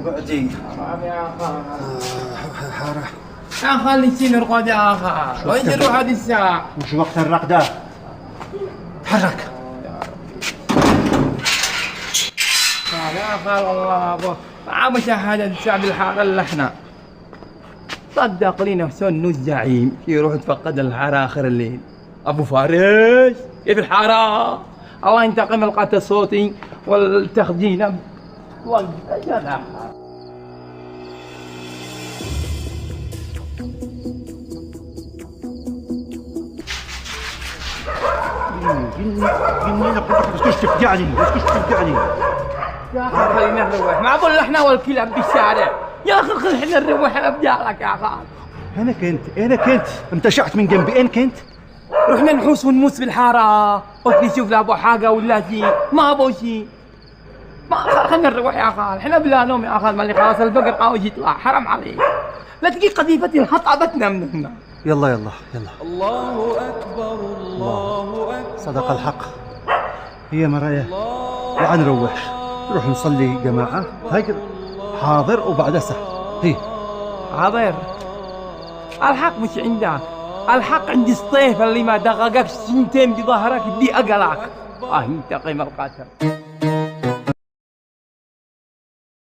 بعدي يا حارة. خالي نسينا نرقد يا خال، وين نروح هذه الساعة؟ وش وقت الرقدة؟ تحرك. يا خال والله ما مشاهدة الشعب الحارة الا احنا. صدق لي نفسه انه الزعيم يروح يتفقد الحارة اخر الليل. ابو فارس كيف الحارة؟ الله ينتقم القطع الصوتي والتخزين والجدع. جني لك اسكت تفجعني، اسكت تفجعني. يا اخي خلينا نروح، معقول احنا والكلاب بالشارع؟ يا اخي خلينا نروح انا بدارك يا اخي. انا كنت امتشعت من جنبي، اين كنت؟ رحنا نحوس ونموس بالحارة، قلت نشوف له ابو حاجة ولا شيء، ما ابو شيء. ما خلينا نروح يا خال، احنا بلا نوم يا خال، مالي خلاص البقر قاوي يطلع، حرام عليك. لا تجي قذيفتي الحطبتنا من هنا. يلا الله اكبر الله اكبر. صدق الحق. هي مرايا وعن نروح نصلي جماعة فجر حاضر وبعد ساعة. هي حاضر. الحق مش عندك، الحق عند الصيف اللي ما دغقك سنتين بظهرك بدي اقلعك. ينتقم القاتل.